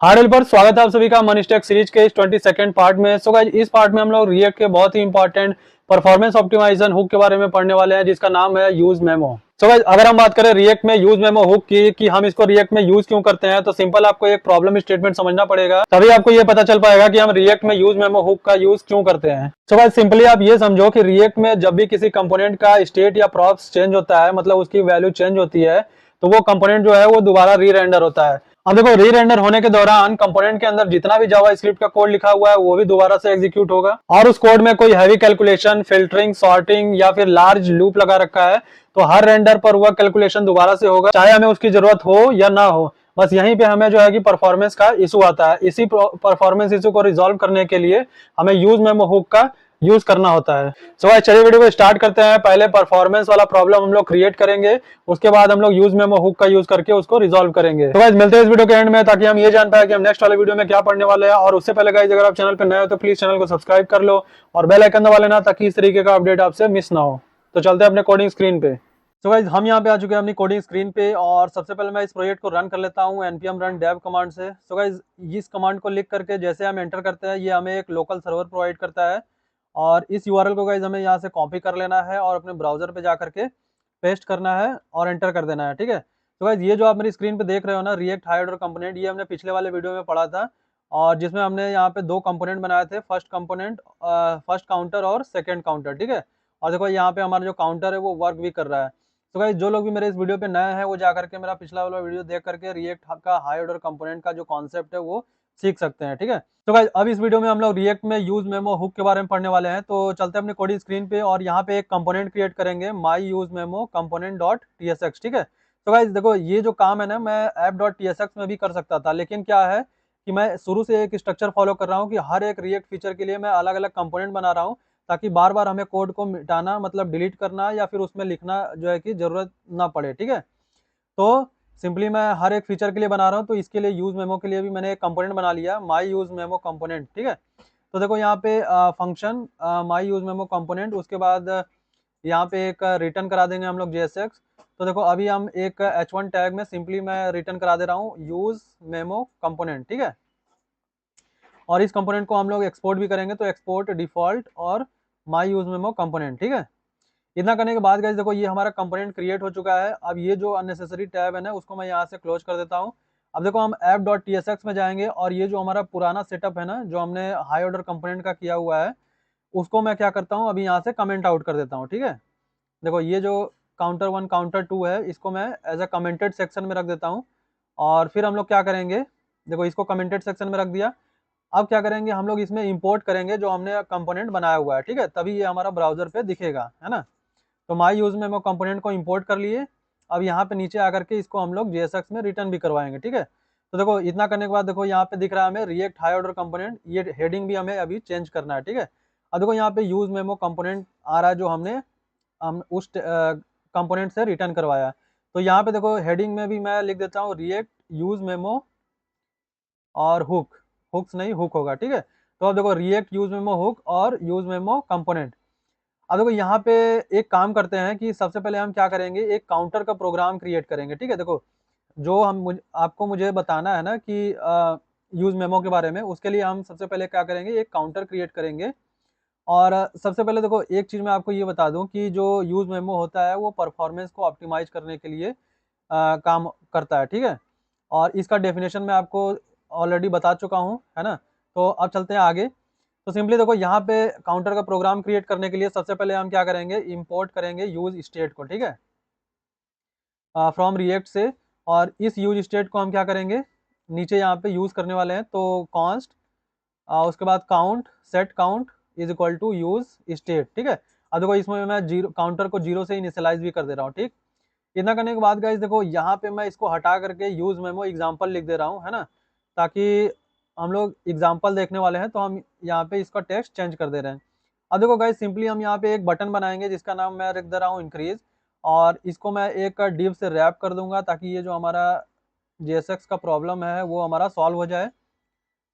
Hardware पर स्वागत है आप सभी का मनीष टेक सीरीज के इस 22nd पार्ट में। सो गाइस इस पार्ट में हम लोग रिएक्ट के बहुत ही इंपॉर्टेंट परफॉर्मेंस ऑप्टिमाइजेशन हुक के बारे में पढ़ने वाले हैं, जिसका नाम है यूज मेमो। सो गाइस अगर हम बात करें रिएक्ट में यूज मेमो हुक की कि हम इसको रिएक्ट में यूज क्यों करते हैं, तो सिंपल आपको एक प्रॉब्लम स्टेटमेंट समझना पड़ेगा, तभी आपको ये पता चल पाएगा कि हम रिएक्ट में यूज मेमो हुक का यूज क्यों करते हैं। सो गाइस सिंपली आप ये समझो कि रिएक्ट में जब भी किसी कंपोनेंट का स्टेट या प्रॉप्स चेंज होता है, मतलब उसकी वैल्यू चेंज होती है, तो वो कंपोनेंट जो है वो दोबारा री रेंडर होता है। अब देखो री रेंडर होने के दौरान कंपोनेंट के अंदर जितना भी जावा स्क्रिप्ट का कोड लिखा हुआ है वो भी दोबारा से एग्जीक्यूट होगा, और उस कोड में कोई हैवी कैलकुलेशन, फिल्टरिंग, सॉर्टिंग या फिर लार्ज लूप लगा रखा है, तो हर रेंडर पर वह कैलकुलेशन दोबारा से होगा, चाहे हमें उसकी जरूरत हो या ना हो। बस यहीं पे हमें जो है कि परफॉर्मेंस का इशू आता है। इसी परफॉर्मेंस इशू को रिजॉल्व करने के लिए हमें यूज मेमो हुक का यूज करना होता है। सो गाइस चलिए वीडियो को स्टार्ट करते हैं। पहले परफॉर्मेंस वाला प्रॉब्लम हम लोग क्रिएट करेंगे, उसके बाद हम लोग यूज मेमो हुक का यूज करके उसको रिजॉल्व करेंगे। तो गाइस मिलते हैं इस वीडियो के एंड में, ताकि हम ये जान पाए कि हम नेक्स्ट वाले वीडियो में क्या पढ़ने वाले हैं। और उससे पहले गाइस अगर आप चैनल पर नए हो तो प्लीज चैनल को सब्सक्राइब कर लो और बेल आइकन दबा लेना, ताकि इस तरीके का अपडेट आपसे मिस ना हो। तो चलते हैं अपने कोडिंग स्क्रीन पे। तो गाइस हम यहाँ पे आ चुके हैं अपनी कोडिंग स्क्रीन पे, और सबसे पहले मैं इस प्रोजेक्ट को रन कर लेता हूँ npm run dev कमांड से। तो गाइस इस कमांड को लिख करके जैसे हम एंटर करते हैं, ये हमें एक लोकल सर्वर प्रोवाइड करता है, और इस यूआरएल को गाइस हमें यहाँ से कॉपी कर लेना है और अपने ब्राउजर पे जा करके पेस्ट करना है और एंटर कर देना है। ठीक है, तो गाइस ये जो आप मेरी स्क्रीन पे देख रहे हो ना, रिएक्ट हाई ऑर्डर कंपोनेंट, ये हमने पिछले वाले वीडियो में पढ़ा था, और जिसमें हमने यहाँ पे दो कंपोनेंट बनाए थे, फर्स्ट कंपोनेंट, फर्स्ट काउंटर और सेकेंड काउंटर। ठीक है, और देखो यहाँ पे हमारा जो काउंटर है वो वर्क भी कर रहा है। तो गाइस जो लोग भी मेरे इस वीडियो पे नए हैं वो जा करके मेरा पिछला वाला वीडियो देख करके रिएक्ट का हाई ऑर्डर कंपोनेंट का जो कॉन्सेप्ट है वो सीख सकते हैं। ठीक है, तो गाइस अब इस वीडियो में हम लोग रिएक्ट में यूज मेमो हुक के बारे में पढ़ने वाले हैं। तो चलते हैं अपने कोडिंग स्क्रीन पे, और यहाँ पे एक कंपोनेंट क्रिएट करेंगे, माई यूज मेमो कंपोनेंट डॉट टीएसएक्स। ठीक है, तो गाइस देखो ये जो काम है ना, मैं ऐप डॉट टीएसएक्स में भी कर सकता था, लेकिन क्या है कि मैं शुरू से एक स्ट्रक्चर फॉलो कर रहा हूँ कि हर एक रिएक्ट फीचर के लिए मैं अलग अलग कंपोनेंट बना रहा हूँ, ताकि बार बार हमें कोड को मिटाना, मतलब डिलीट करना या फिर उसमें लिखना जो है कि जरूरत ना पड़े। ठीक है, तो सिंपली मैं हर एक फीचर के लिए बना रहा हूँ, तो इसके लिए यूज मेमो के लिए भी मैंने एक कंपोनेंट बना लिया, माई यूज मेमो कंपोनेंट। ठीक है, तो देखो यहाँ पे function my use memo component, उसके बाद यहाँ पे एक रिटर्न करा देंगे हम लोग JSX। तो देखो अभी हम एक H1 टैग में सिंपली मैं रिटर्न करा दे रहा हूँ यूज मेमो कंपोनेंट। ठीक है, और इस कंपोनेंट को हम लोग एक्सपोर्ट भी करेंगे, तो एक्सपोर्ट डिफॉल्ट और माई यूज मेमो कंपोनेंट। ठीक है, इतना करने के बाद गाइस देखो ये हमारा कंपोनेंट क्रिएट हो चुका है। अब ये जो अननेसेसरी टैब है ना, उसको मैं यहाँ से क्लोज कर देता हूँ। अब देखो हम ऐप डॉट टीएसएक्स में जाएंगे, और ये जो हमारा पुराना सेटअप है ना, जो हमने हाई ऑर्डर कंपोनेंट का किया हुआ है, उसको मैं क्या करता हूँ, अभी यहाँ से कमेंट आउट कर देता हूँ। ठीक है, देखो ये जो काउंटर 1 काउंटर 2 है, इसको मैं एज अ कमेंटेड सेक्शन में रख देता हूँ। और फिर हम लोग क्या करेंगे, देखो इसको कमेंटेड सेक्शन में रख दिया। अब क्या करेंगे, हम लोग इसमें इंपोर्ट करेंगे जो हमने कंपोनेंट बनाया हुआ है। ठीक है, तभी ये हमारा ब्राउजर पे दिखेगा, है ना। तो माई यूज मेमो कंपोनेंट को इंपोर्ट कर लिए। अब यहाँ पे नीचे आकर के इसको हम लोग JSX में रिटर्न भी करवाएंगे। ठीक है, तो देखो इतना करने के बाद देखो यहाँ पे दिख रहा है हमें रिएक्ट हाई ऑर्डर कंपोनेंट, ये हेडिंग भी हमें अभी चेंज करना है। ठीक है, अब देखो यहाँ पे यूज मेमो कंपोनेंट आ रहा है, जो हम उस कंपोनेंट से रिटर्न करवाया। तो यहाँ पे देखो हेडिंग में भी मैं लिख देता हूँ रिएक्ट यूज मेमो और हुक, हुक्स नहीं हुक होगा। ठीक है, तो अब देखो रिएक्ट यूज मेमो हुक और यूज मेमो कंपोनेंट। अब देखो यहाँ पे एक काम करते हैं कि सबसे पहले हम क्या करेंगे, एक काउंटर का प्रोग्राम क्रिएट करेंगे। ठीक है, देखो जो आपको मुझे बताना है ना कि यूज मेमो के बारे में, उसके लिए हम सबसे पहले क्या करेंगे, एक काउंटर क्रिएट करेंगे। और सबसे पहले देखो एक चीज़ मैं आपको ये बता दूं कि जो यूज मेमो होता है वो परफॉर्मेंस को ऑप्टिमाइज करने के लिए काम करता है। ठीक है, और इसका डेफिनेशन मैं आपको ऑलरेडी बता चुका हूँ, है ना। तो अब चलते हैं आगे। तो सिंपली देखो यहाँ पे काउंटर का प्रोग्राम क्रिएट करने के लिए सबसे पहले हम क्या करेंगे, इंपोर्ट करेंगे यूज स्टेट को। ठीक है, फ्रॉम रिएक्ट से, और इस यूज स्टेट को हम क्या करेंगे, नीचे यहाँ पे यूज करने वाले हैं, तो कॉन्स्ट उसके बाद count, set count is equal to use state. ठीक है, अब देखो इसमें मैं जीरो काउंटर को जीरो से इनिशियलाइज भी कर दे रहा हूँ। ठीक, इतना करने के बाद गाइस देखो यहाँ पे मैं इसको हटा करके यूज मेमो एग्जाम्पल लिख दे रहा हूँ, है ना, ताकि हम लोग एग्जाम्पल देखने वाले हैं, तो हम यहाँ पे इसका टेक्स्ट चेंज कर दे रहे हैं। अब देखो गाइस सिंपली हम यहाँ पे एक बटन बनाएंगे जिसका नाम मैं रख दे रहा हूँ इंक्रीज, और इसको मैं एक डिव से रैप कर दूंगा, ताकि ये जो हमारा JSX का प्रॉब्लम है वो हमारा सॉल्व हो जाए।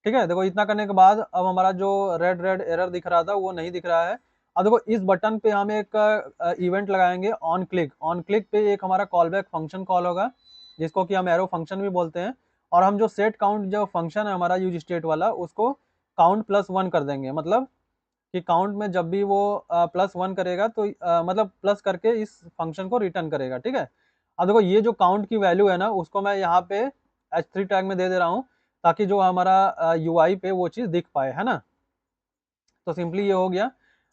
ठीक है, देखो इतना करने के बाद अब हमारा जो रेड रेड एरर दिख रहा था वो नहीं दिख रहा है। अब देखो इस बटन पे हम एक इवेंट लगाएंगे ऑन क्लिक। ऑन क्लिक पे एक हमारा कॉल बैक फंक्शन कॉल होगा, जिसको कि हम एरो फंक्शन भी बोलते हैं, और हम जो सेट काउंट जो फंक्शन है हमारा यूज स्टेट वाला, उसको काउंट प्लस 1 कर देंगे। मतलब कि काउंट में जब भी वो प्लस 1 करेगा तो मतलब प्लस करके इस फंक्शन को रिटर्न करेगा, ठीक है। अब देखो ये जो काउंट की वैल्यू है ना, उसको मैं यहाँ पे h3 टैग में दे रहा हूँ, ताकि जो हमारा यूआई पे वो चीज़ दिख पाए, है ना। तो सिंपली ये हो गया।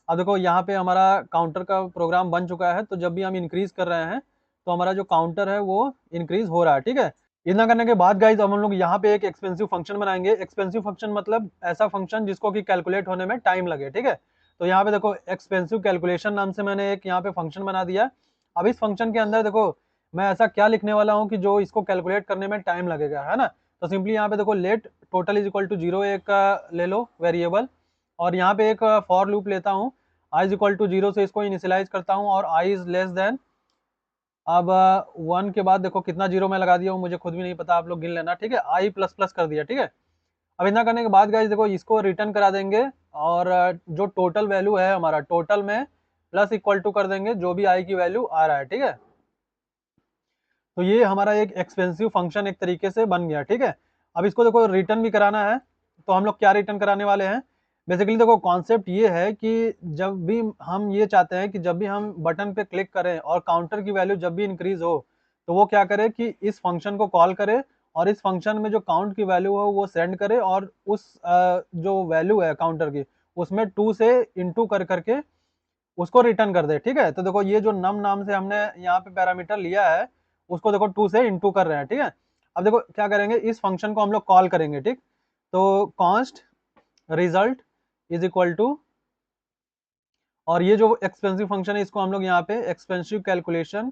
अब देखो यहाँ पे हमारा काउंटर का प्रोग्राम बन चुका है, तो जब भी हम इंक्रीज कर रहे हैं तो हमारा जो काउंटर है वो इंक्रीज हो रहा है, ठीक है। इतना करने के बाद गाइज हम लोग यहाँ पे एक एक्सपेंसिव फंक्शन बनाएंगे। एक्सपेंसिव फंक्शन मतलब ऐसा फंक्शन जिसको कि कैलकुलेट होने में टाइम लगे, ठीक है। तो यहाँ पे देखो एक्सपेंसिव कैलकुलेशन नाम से मैंने एक यहाँ पे फंक्शन बना दिया। अब इस फंक्शन के अंदर देखो मैं ऐसा क्या लिखने वाला हूँ कि जो इसको कैलकुलेट करने में टाइम लगेगा, है ना। तो सिंपली यहाँ पे देखो let total is equal to 0 एक ले लो वेरिएबल, और यहाँ पे एक फॉर लूप लेता हूँ। आई इज इक्वल टू 0 से इसको इनिशियलाइज करता हूँ, और आई इज लेस देन, अब 1 के बाद देखो कितना जीरो मैं लगा दिया हूँ, मुझे खुद भी नहीं पता, आप लोग गिन लेना, ठीक है। आई प्लस प्लस कर दिया, ठीक है। अब इतना करने के बाद गाइस देखो इसको रिटर्न करा देंगे, और जो टोटल वैल्यू है हमारा, टोटल में प्लस इक्वल टू कर देंगे जो भी आई की वैल्यू आ रहा है, ठीक है। तो ये हमारा एक एक्सपेंसिव फंक्शन एक तरीके से बन गया, ठीक है। अब इसको देखो रिटर्न भी कराना है, तो हम लोग क्या रिटर्न कराने वाले हैं। बेसिकली देखो कॉन्सेप्ट ये है कि जब भी हम ये चाहते हैं कि जब भी हम बटन पे क्लिक करें और काउंटर की वैल्यू जब भी इंक्रीज हो, तो वो क्या करे कि इस फंक्शन को कॉल करे, और इस फंक्शन में जो काउंट की वैल्यू हो वो सेंड करे, और उस जो वैल्यू है काउंटर की, उसमें 2 से इंटू कर करके उसको रिटर्न कर दे, ठीक है। तो देखो ये जो नम नाम से हमने यहाँ पे पैरामीटर लिया है, उसको देखो 2 से इंटू कर रहे हैं, ठीक है। अब देखो क्या करेंगे, इस फंक्शन को हम लोग कॉल करेंगे, ठीक। तो const result is equal to, और ये जो एक्सपेंसिव फंक्शन है इसको हम लोग यहाँ पे एक्सपेंसिव कैलकुलेशन,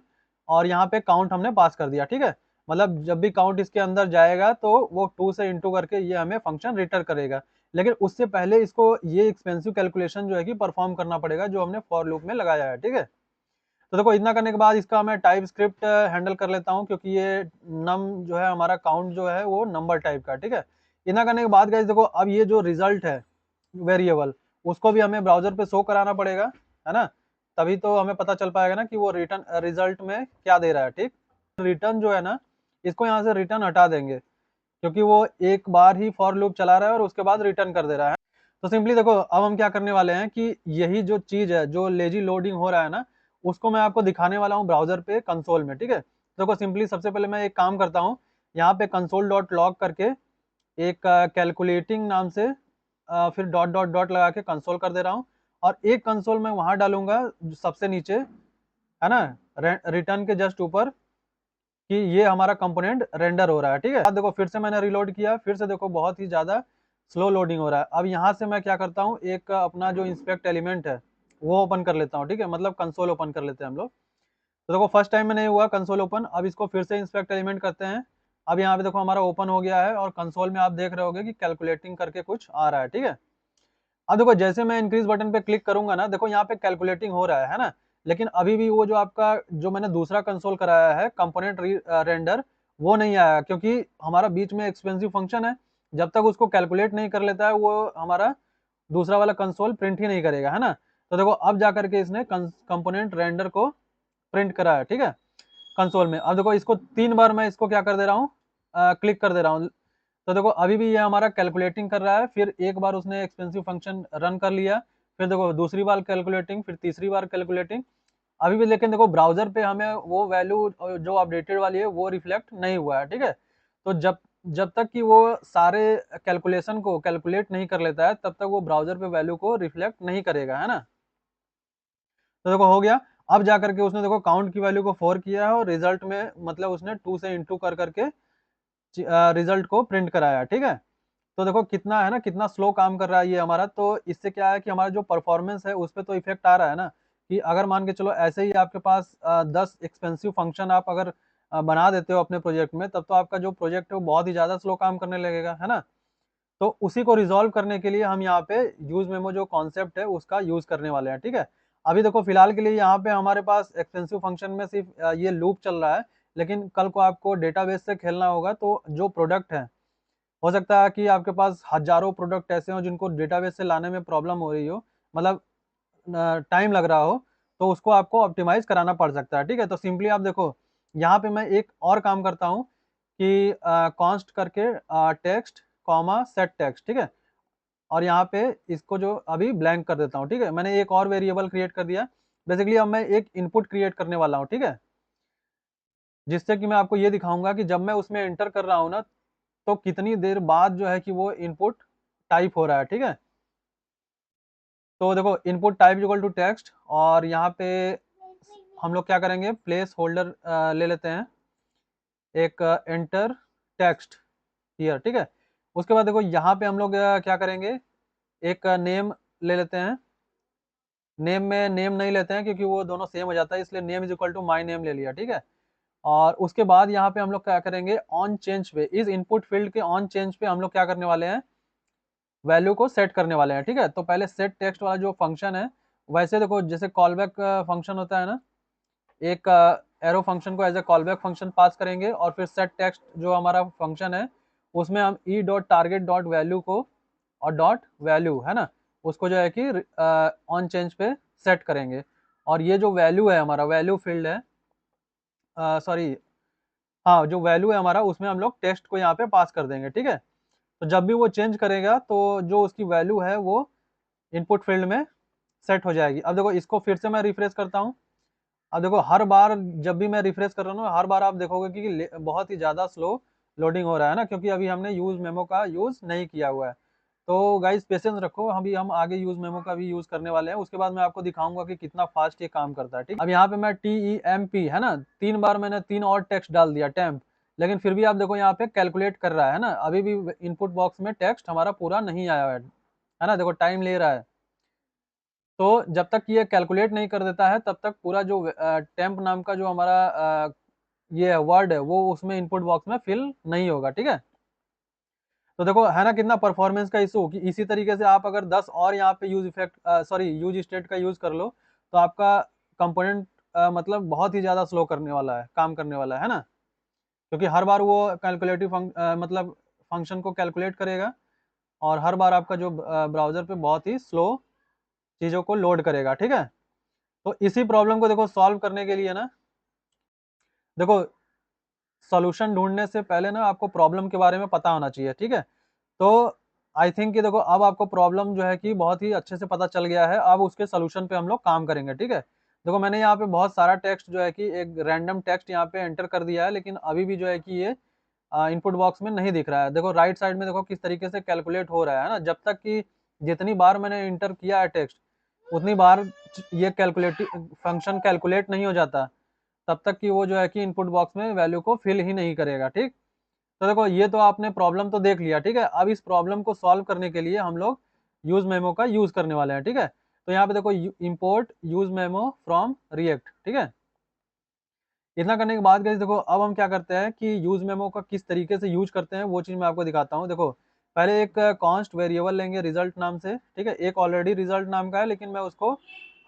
और यहाँ पे काउंट हमने पास कर दिया, ठीक है। मतलब जब भी काउंट इसके अंदर जाएगा तो वो 2 से इंटू करके ये हमें फंक्शन रिटर्न करेगा। लेकिन उससे पहले इसको ये एक्सपेंसिव कैलकुलेशन जो है कि परफॉर्म करना पड़ेगा, जो हमने फॉर लूप में लगाया है, ठीक है। तो देखो इतना करने के बाद इसका मैं टाइप स्क्रिप्ट हैंडल कर लेता हूँ, क्योंकि ये नम जो है हमारा काउंट जो है वो नंबर टाइप का, ठीक है। इतना करने के बाद गाइस देखो अब ये जो रिजल्ट है वेरिएबल, उसको भी हमें ब्राउजर पे शो कराना पड़ेगा, है ना। तभी तो हमें पता चल पाएगा ना कि वो रिटर्न रिजल्ट में क्या दे रहा है, ठीक। रिटर्न जो है ना, इसको यहाँ से रिटर्न हटा देंगे, क्योंकि वो एक बार ही फॉर लूप चला रहा है और उसके बाद रिटर्न कर दे रहा है। तो सिंपली देखो अब हम क्या करने वाले हैं कि यही जो चीज है जो लेजी लोडिंग हो रहा है ना, उसको मैं आपको दिखाने वाला हूँ ब्राउजर पे कंसोल में, ठीक है। देखो सिंपली सबसे पहले मैं एक काम करता हूँ, यहाँ पे कंसोल डॉट लॉग करके एक कैलकुलेटिंग नाम से फिर डॉट डॉट डॉट लगा के कंसोल कर दे रहा हूँ, और एक कंसोल मैं वहां डालूंगा सबसे नीचे, है ना, रिटर्न के जस्ट ऊपर, कि ये हमारा कंपोनेंट रेंडर हो रहा है, ठीक है। अब देखो फिर से मैंने रिलोड किया, फिर से देखो बहुत ही ज्यादा स्लो लोडिंग हो रहा है। अब यहाँ से मैं क्या करता हूँ, एक अपना जो इंस्पेक्ट एलिमेंट है वो ओपन कर लेता हूँ, ठीक है। मतलब कंसोल ओपन कर लेते हैं हम लोग। तो देखो फर्स्ट टाइम में नहीं हुआ कंसोल ओपन, अब इसको फिर से इंस्पेक्ट एलिमेंट करते हैं। अब यहाँ पे देखो हमारा ओपन हो गया है, और कंसोल में आप देख रहे होगे कि कैलकुलेटिंग करके कुछ आ रहा है, ठीक है। अब देखो जैसे मैं इंक्रीज बटन पे क्लिक करूंगा ना, देखो यहाँ पे कैलकुलेटिंग हो रहा है ना। लेकिन अभी भी वो जो आपका जो मैंने दूसरा कंसोल कराया है कंपोनेंट रेंडर, वो नहीं आया, क्योंकि हमारा बीच में एक्सपेंसिव फंक्शन है। जब तक उसको कैलकुलेट नहीं कर लेता है वो हमारा दूसरा वाला कंसोल प्रिंट ही नहीं करेगा, है ना। तो देखो अब जा करके इसने कंपोनेंट रेंडर को प्रिंट करा है, ठीक है, कंसोल में। अब देखो इसको 3 बार मैं इसको क्या कर दे रहा हूँ, क्लिक कर दे रहा हूँ। तो देखो अभी भी ये हमारा कैलकुलेटिंग कर रहा है, फिर एक बार उसने एक्सपेंसिव फंक्शन रन कर लिया, फिर देखो दूसरी बार कैलकुलेटिंग, फिर तीसरी बार कैलकुलेटिंग, अभी भी। लेकिन देखो ब्राउजर पे हमें वो वैल्यू जो अपडेटेड वाली है वो रिफ्लेक्ट नहीं हुआ है, ठीक है। तो जब जब तक कि वो सारे कैलकुलेशन को कैलकुलेट नहीं कर लेता है, तब तक वो ब्राउजर पे वैल्यू को रिफ्लेक्ट नहीं करेगा, है ना। तो देखो हो गया। अब जा करके उसने देखो काउंट की वैल्यू को 4 किया है, और रिजल्ट में मतलब उसने 2 से इंटू कर करके रिजल्ट को प्रिंट कराया, ठीक है। तो देखो कितना है ना, कितना स्लो काम कर रहा है ये हमारा। तो इससे क्या है कि हमारा जो परफॉर्मेंस है उस पर तो इफेक्ट आ रहा है ना, कि अगर मान के चलो ऐसे ही आपके पास 10 एक्सपेंसिव फंक्शन आप अगर बना देते हो अपने प्रोजेक्ट में, तब तो आपका जो प्रोजेक्ट है वो बहुत ही ज़्यादा स्लो काम करने लगेगा, है ना। तो उसी को रिजॉल्व करने के लिए हम यहाँ पे यूज मेमो जो कॉन्सेप्ट है उसका यूज करने वाले हैं, ठीक है। अभी देखो फिलहाल के लिए यहाँ पे हमारे पास एक्सपेंसिव फंक्शन में सिर्फ ये लूप चल रहा है, लेकिन कल को आपको डेटाबेस से खेलना होगा, तो जो प्रोडक्ट है, हो सकता है कि आपके पास हजारों प्रोडक्ट ऐसे हों जिनको डेटाबेस से लाने में प्रॉब्लम हो रही हो, मतलब टाइम लग रहा हो, तो उसको आपको ऑप्टिमाइज कराना पड़ सकता है, ठीक है। तो सिंपली आप देखो यहाँ पे मैं एक और काम करता हूँ, कि कॉन्स्ट करके टेक्स्ट कॉमा सेट टेक्स्ट, ठीक है। और यहाँ पे इसको जो अभी ब्लैंक कर देता हूँ, ठीक है। मैंने एक और वेरिएबल क्रिएट कर दिया। बेसिकली अब मैं एक इनपुट क्रिएट करने वाला हूँ, ठीक है, जिससे कि मैं आपको ये दिखाऊंगा कि जब मैं उसमें एंटर कर रहा हूँ ना, तो कितनी देर बाद जो है कि वो इनपुट टाइप हो रहा है, ठीक है। तो देखो input type equal to text, और यहाँ पे हम लोग क्या करेंगे, प्लेस होल्डर ले लेते हैं एक, एंटर टेक्स्ट हियर, ठीक है। उसके बाद देखो यहाँ पे हम लोग क्या करेंगे, एक नेम ले लेते हैं। नेम में नेम नहीं लेते हैं क्योंकि वो दोनों सेम हो जाता है, इसलिए name is equal to my name ले लिया, ठीक है। और उसके बाद यहाँ पे हम लोग क्या करेंगे, ऑन चेंज पे, इस इनपुट फील्ड के ऑन चेंज पे हम लोग क्या करने वाले हैं, वैल्यू को सेट करने वाले हैं, ठीक है। तो पहले सेट टेक्स्ट वाला जो फंक्शन है, वैसे देखो जैसे कॉलबैक फंक्शन होता है ना, एक एरो फंक्शन को एज ए कॉलबैक फंक्शन पास करेंगे, और फिर सेट टेक्स्ट जो हमारा फंक्शन है उसमें हम E dot target dot value को और डॉट वैल्यू है ना, उसको जो है कि ऑन चेंज पे सेट करेंगे। और ये जो वैल्यू है हमारा, वैल्यू फील्ड है, सॉरी, हाँ, जो वैल्यू है हमारा उसमें हम लोग टेक्स्ट को यहाँ पे पास कर देंगे, ठीक है। तो जब भी वो चेंज करेगा तो जो उसकी वैल्यू है वो इनपुट फील्ड में सेट हो जाएगी। अब देखो इसको फिर से मैं रिफ्रेश करता हूँ। अब देखो हर बार जब भी मैं रिफ्रेश कर रहा हूँ, हर बार आप देखोगे कि बहुत ही ज़्यादा स्लो लोडिंग हो रहा है ना, क्योंकि अभी हमने यूज मेमो का यूज़ नहीं किया हुआ है। तो गाइस पेशेंस रखो, हम आगे यूज मेमो का भी यूज़ करने वाले हैं, उसके बाद मैं आपको दिखाऊंगा कि कितना फास्ट ये काम करता है, ठीक। अब यहाँ पे मैं TEMP है ना, 3 बार मैंने 3 और टेक्स्ट डाल दिया, टेम्प, लेकिन फिर भी आप देखो यहाँ पे कैलकुलेट कर रहा है ना, अभी भी इनपुट बॉक्स में टेक्स्ट हमारा पूरा नहीं आया है ना, देखो टाइम ले रहा है। तो जब तक ये कैलकुलेट नहीं कर देता है तब तक पूरा जो टेम्प नाम का जो हमारा ये वर्ड है वो उसमें इनपुट बॉक्स में फिल नहीं होगा, ठीक है। तो देखो है ना कितना परफॉर्मेंस का इशू, कि इसी तरीके से आप अगर 10 और यहाँ पे use effect sorry use state का यूज कर लो, तो आपका कंपोनेंट मतलब बहुत ही ज़्यादा स्लो करने वाला है, काम करने वाला है ना, क्योंकि हर बार वो कैलकुलेटिव मतलब फंक्शन को कैलकुलेट करेगा, और हर बार आपका जो ब्राउज़र पे बहुत ही स्लो चीज़ों को लोड करेगा, ठीक है। तो इसी प्रॉब्लम को देखो सॉल्व करने के लिए ना, देखो सॉल्यूशन ढूंढने से पहले ना आपको प्रॉब्लम के बारे में पता होना चाहिए, ठीक है। तो आई थिंक कि देखो अब आपको प्रॉब्लम जो है कि बहुत ही अच्छे से पता चल गया है, अब उसके सोल्यूशन पे हम लोग काम करेंगे, ठीक है। देखो मैंने यहाँ पे बहुत सारा टेक्स्ट जो है कि एक रैंडम टेक्स्ट यहाँ पे एंटर कर दिया है, लेकिन अभी भी जो है कि ये इनपुट बॉक्स में नहीं दिख रहा है। देखो राइट साइड में देखो किस तरीके से कैलकुलेट हो रहा है ना, जब तक कि जितनी बार मैंने इंटर किया है टेक्स्ट, उतनी बार ये कैलकुलेटिव फंक्शन कैलकुलेट नहीं हो जाता, तब तक कि वो जो है कि इनपुट बॉक्स में वैल्यू को फिल ही नहीं करेगा, ठीक। तो देखो ये तो आपने प्रॉब्लम तो देख लिया, ठीक है। अब इस प्रॉब्लम को सॉल्व करने के लिए हम लोग यूज मेमो का यूज करने वाले हैं, ठीक है। तो यहाँ पे देखो import use memo from react, ठीक है। इतना करने के बाद गाइस देखो अब हम क्या करते हैं कि यूज मेमो का किस तरीके से यूज करते हैं वो चीज़ मैं आपको दिखाता हूँ। देखो पहले एक कॉन्स्ट वेरिएबल लेंगे रिजल्ट नाम से, ठीक है। एक ऑलरेडी रिजल्ट नाम का है, लेकिन मैं उसको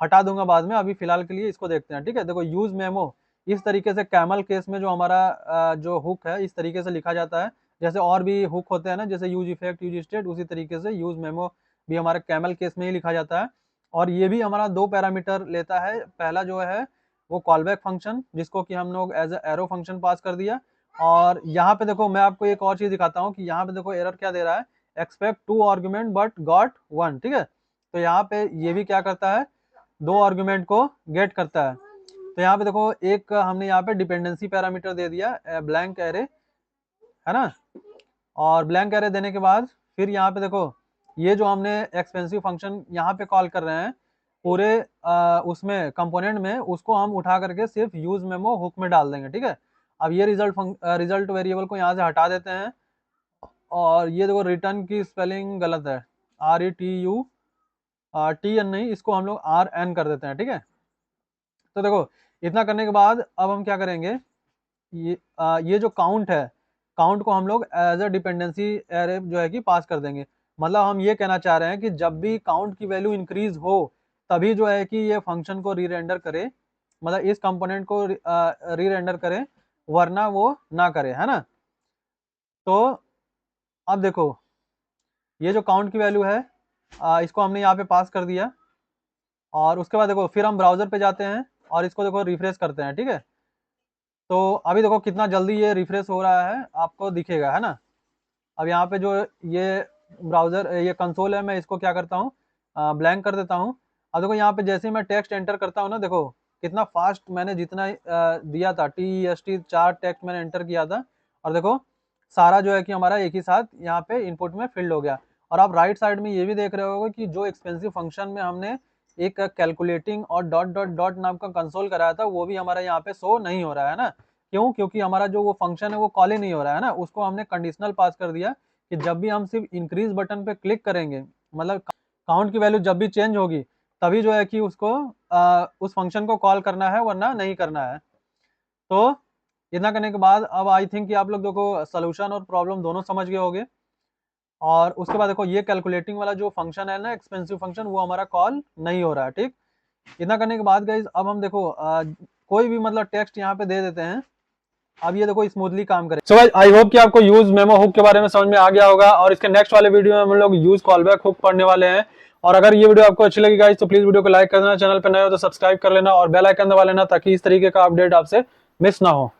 हटा दूंगा बाद में, अभी फिलहाल के लिए इसको देखते हैं, ठीक है। देखो यूज मेमो इस तरीके से कैमल केस में जो हमारा जो हुक है इस तरीके से लिखा जाता है, जैसे और भी हुक होते हैं ना, जैसे यूज इफेक्ट यूज स्टेट, उसी तरीके से यूज मेमो भी हमारे कैमल केस में ही लिखा जाता है। और ये भी हमारा 2 पैरामीटर लेता है, पहला जो है वो कॉलबैक फंक्शन, जिसको कि हम लोग एज एरो फंक्शन पास कर दिया। और यहाँ पे देखो मैं आपको एक और चीज दिखाता हूँ कि यहाँ पे देखो एरर क्या दे रहा है, एक्सपेक्ट 2 आर्ग्यूमेंट बट गॉट 1, ठीक है। तो यहाँ पे ये भी क्या करता है, 2 आर्ग्यूमेंट को गेट करता है। तो यहाँ पे देखो एक हमने यहाँ पे डिपेंडेंसी पैरामीटर दे दिया ब्लैंक एरे, है ना। और ब्लैंक एरे देने के बाद फिर यहाँ पे देखो ये जो हमने एक्सपेंसिव फंक्शन यहाँ पे कॉल कर रहे हैं, पूरे उसमें कंपोनेंट में उसको हम उठा करके सिर्फ यूज मेमो हुक में डाल देंगे, ठीक है। अब ये रिजल्ट वेरिएबल को यहाँ से हटा देते हैं, और ये देखो रिटर्न की स्पेलिंग गलत है, RETU, TN नहीं, इसको हम लोग RN कर देते हैं, ठीक है। तो देखो इतना करने के बाद अब हम क्या करेंगे, ये जो काउंट है, काउंट को हम लोग एज अ डिपेंडेंसी एरे जो है कि पास कर देंगे। मतलब हम ये कहना चाह रहे हैं कि जब भी काउंट की वैल्यू इंक्रीज हो तभी जो है कि ये फंक्शन को री रेंडर करे, मतलब इस कंपोनेंट को री रेंडर करे, वरना वो ना करे, है ना। तो अब देखो ये जो काउंट की वैल्यू है इसको हमने यहाँ पे पास कर दिया, और उसके बाद देखो फिर हम ब्राउजर पे जाते हैं और इसको देखो रिफ्रेश करते हैं, ठीक है। तो अभी देखो कितना जल्दी ये रिफ्रेश हो रहा है, आपको दिखेगा, है ना। अब यहाँ पे जो ये ब्राउजर, ये कंसोल है, मैं इसको क्या करता हूँ, ब्लैंक कर देता हूँ। अब देखो यहाँ पे जैसे ही मैं टेक्स्ट एंटर करता हूँ ना, देखो कितना फास्ट मैंने जितना दिया था TEST 4 टेक्स्ट मैंने एंटर किया था, और देखो सारा जो है कि हमारा एक ही साथ यहाँ पे इनपुट में फिल्ड हो गया। और आप राइट साइड में ये भी देख रहे होगे कि जो एक्सपेंसिव फंक्शन में हमने एक कैलकुलेटिंग और डॉट डॉट डॉट नाम का कंसोल कराया था, वो भी हमारा यहाँ पे शो नहीं हो रहा है ना। क्यों? क्योंकि हमारा जो वो फंक्शन है वो कॉल ही नहीं हो रहा है ना, उसको हमने कंडीशनल पास कर दिया कि जब भी हम सिर्फ इंक्रीज बटन पे क्लिक करेंगे, मतलब काउंट की वैल्यू जब भी चेंज होगी, तभी जो है कि उसको उस फंक्शन को कॉल करना है, वरना नहीं करना है। तो इतना करने के बाद अब आई थिंक कि आप लोग देखो सोल्यूशन और प्रॉब्लम दोनों समझ गए होंगे। और उसके बाद देखो ये कैलकुलेटिंग वाला जो फंक्शन है ना, एक्सपेंसिव फंक्शन, वो हमारा कॉल नहीं हो रहा है, ठीक। इतना करने के बाद गाइज अब हम देखो कोई भी मतलब टेक्स्ट यहाँ पे दे देते हैं। अब ये देखो स्मूथली काम करे। सो गाइस आई होप कि आपको यूज मेमो हुक के बारे में समझ में आ गया होगा, और इसके नेक्स्ट वाले वीडियो में हम लोग यूज कॉलबैक हुक पढ़ने वाले हैं। और अगर ये वीडियो आपको अच्छी लगी गाइस तो प्लीज वीडियो को लाइक कर देना, चैनल पर नए हो तो सब्सक्राइब कर लेना और बेल आइकन दबा लेना, ताकि इस तरीके का अपडेट आपसे मिस ना हो।